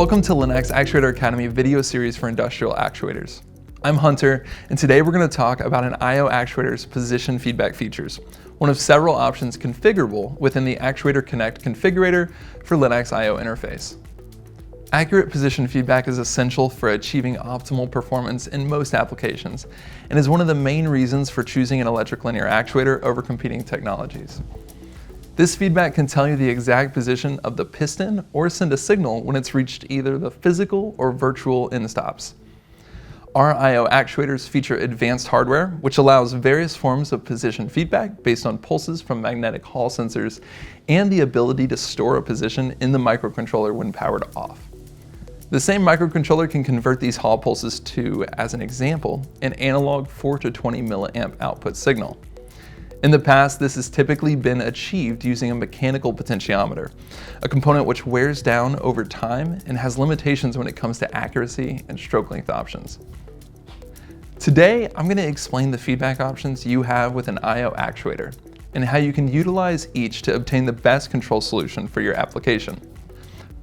Welcome to Linux Actuator Academy video series for industrial actuators. I'm Hunter, and today we're going to talk about an I/O actuator's position feedback features, one of several options configurable within the Actuator Connect configurator for Linux I/O interface. Accurate position feedback is essential for achieving optimal performance in most applications, and is one of the main reasons for choosing an electric linear actuator over competing technologies. This feedback can tell you the exact position of the piston or send a signal when it's reached either the physical or virtual end stops. Our I/O actuators feature advanced hardware, which allows various forms of position feedback based on pulses from magnetic Hall sensors and the ability to store a position in the microcontroller when powered off. The same microcontroller can convert these Hall pulses to, as an example, an analog 4 to 20 milliamp output signal. In the past, this has typically been achieved using a mechanical potentiometer, a component which wears down over time and has limitations when it comes to accuracy and stroke length options. Today, I'm going to explain the feedback options you have with an I/O actuator and how you can utilize each to obtain the best control solution for your application.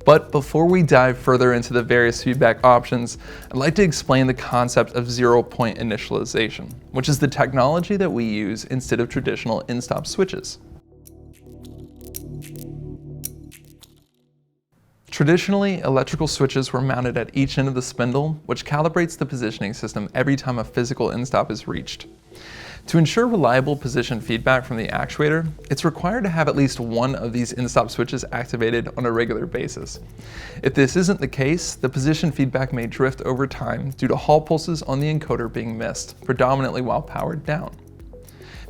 But before we dive further into the various feedback options, I'd like to explain the concept of zero-point initialization, which is the technology that we use instead of traditional end-stop switches. Traditionally, electrical switches were mounted at each end of the spindle, which calibrates the positioning system every time a physical end stop is reached. To ensure reliable position feedback from the actuator, it's required to have at least one of these end-stop switches activated on a regular basis. If this isn't the case, the position feedback may drift over time due to Hall pulses on the encoder being missed, predominantly while powered down.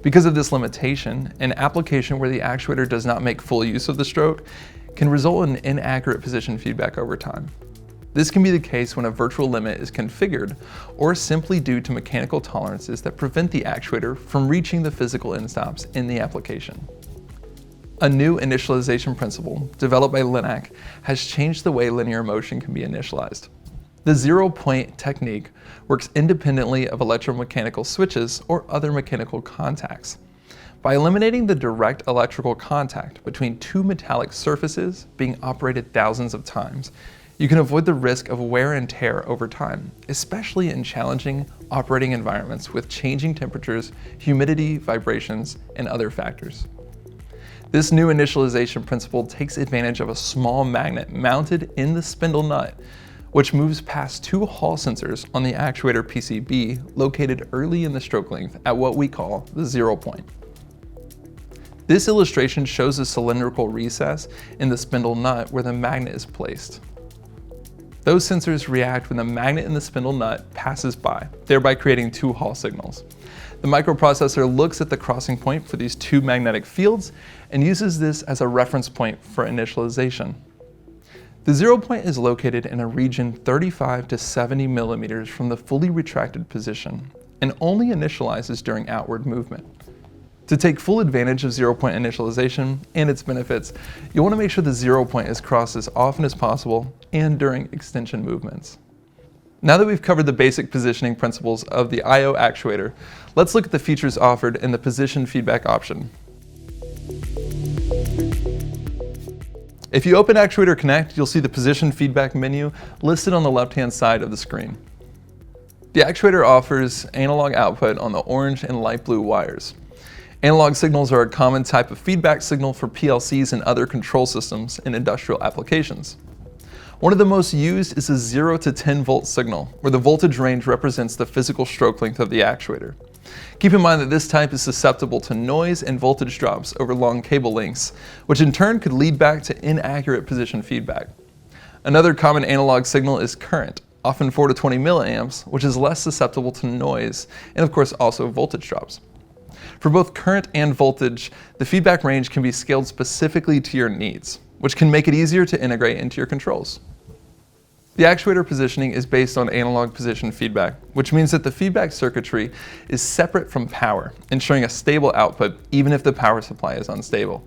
Because of this limitation, an application where the actuator does not make full use of the stroke can result in inaccurate position feedback over time. This can be the case when a virtual limit is configured, or simply due to mechanical tolerances that prevent the actuator from reaching the physical end stops in the application. A new initialization principle, developed by Linac, has changed the way linear motion can be initialized. The zero-point technique works independently of electromechanical switches or other mechanical contacts. By eliminating the direct electrical contact between two metallic surfaces being operated thousands of times, you can avoid the risk of wear and tear over time, especially in challenging operating environments with changing temperatures, humidity, vibrations, and other factors. This new initialization principle takes advantage of a small magnet mounted in the spindle nut, which moves past two Hall sensors on the actuator PCB located early in the stroke length at what we call the zero point. This illustration shows a cylindrical recess in the spindle nut where the magnet is placed. Those sensors react when the magnet in the spindle nut passes by, thereby creating two Hall signals. The microprocessor looks at the crossing point for these two magnetic fields and uses this as a reference point for initialization. The zero point is located in a region 35 to 70 millimeters from the fully retracted position and only initializes during outward movement. To take full advantage of zero-point initialization and its benefits, you'll want to make sure the zero point is crossed as often as possible and during extension movements. Now that we've covered the basic positioning principles of the I/O actuator, let's look at the features offered in the position feedback option. If you open Actuator Connect, you'll see the position feedback menu listed on the left-hand side of the screen. The actuator offers analog output on the orange and light blue wires. Analog signals are a common type of feedback signal for PLCs and other control systems in industrial applications. One of the most used is a 0 to 10 volt signal, where the voltage range represents the physical stroke length of the actuator. Keep in mind that this type is susceptible to noise and voltage drops over long cable lengths, which in turn could lead back to inaccurate position feedback. Another common analog signal is current, often 4 to 20 milliamps, which is less susceptible to noise, and of course also voltage drops. For both current and voltage, the feedback range can be scaled specifically to your needs, which can make it easier to integrate into your controls. The actuator positioning is based on analog position feedback, which means that the feedback circuitry is separate from power, ensuring a stable output even if the power supply is unstable.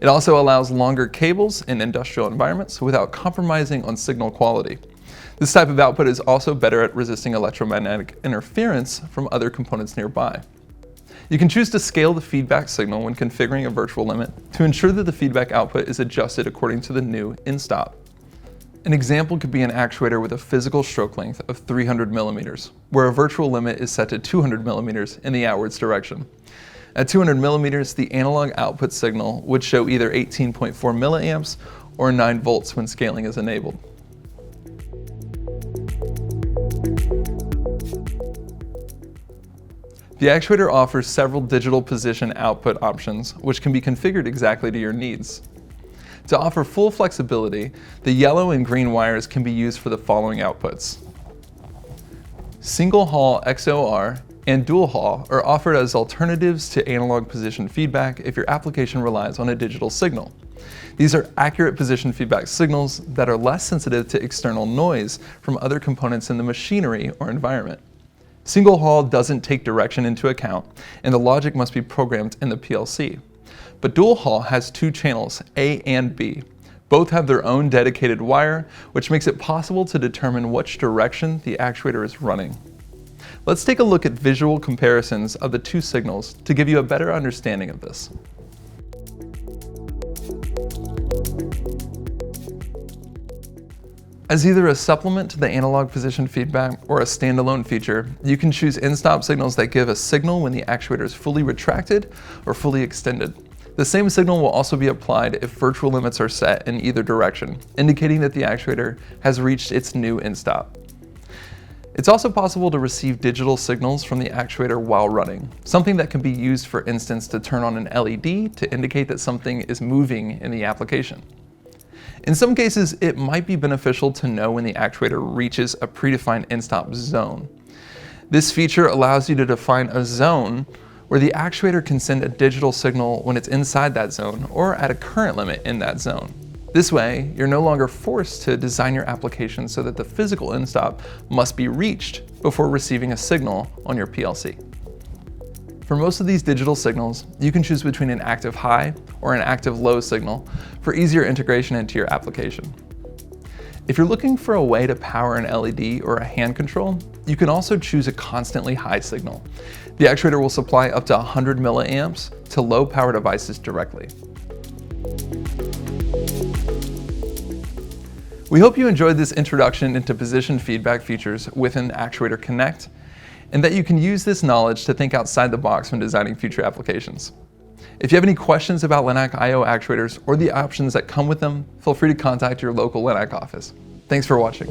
It also allows longer cables in industrial environments without compromising on signal quality. This type of output is also better at resisting electromagnetic interference from other components nearby. You can choose to scale the feedback signal when configuring a virtual limit to ensure that the feedback output is adjusted according to the new end stop. An example could be an actuator with a physical stroke length of 300 millimeters, where a virtual limit is set to 200 millimeters in the outwards direction. At 200 millimeters, the analog output signal would show either 18.4 milliamps or 9 volts when scaling is enabled. The actuator offers several digital position output options, which can be configured exactly to your needs. To offer full flexibility, the yellow and green wires can be used for the following outputs. Single Hall XOR and Dual Hall are offered as alternatives to analog position feedback if your application relies on a digital signal. These are accurate position feedback signals that are less sensitive to external noise from other components in the machinery or environment. Single Hall doesn't take direction into account, and the logic must be programmed in the PLC. But Dual Hall has two channels, A and B. Both have their own dedicated wire, which makes it possible to determine which direction the actuator is running. Let's take a look at visual comparisons of the two signals to give you a better understanding of this. As either a supplement to the analog position feedback or a standalone feature, you can choose in-stop signals that give a signal when the actuator is fully retracted or fully extended. The same signal will also be applied if virtual limits are set in either direction, indicating that the actuator has reached its new in-stop. It's also possible to receive digital signals from the actuator while running, something that can be used, for instance, to turn on an LED to indicate that something is moving in the application. In some cases, it might be beneficial to know when the actuator reaches a predefined in-stop zone. This feature allows you to define a zone where the actuator can send a digital signal when it's inside that zone or at a current limit in that zone. This way, you're no longer forced to design your application so that the physical in-stop must be reached before receiving a signal on your PLC. For most of these digital signals, you can choose between an active high or an active low signal for easier integration into your application. If you're looking for a way to power an LED or a hand control, you can also choose a constantly high signal. The actuator will supply up to 100 milliamps to low power devices directly. We hope you enjoyed this introduction into position feedback features within Actuator Connect, and that you can use this knowledge to think outside the box when designing future applications. If you have any questions about Linac I/O actuators or the options that come with them, feel free to contact your local Linac office. Thanks for watching.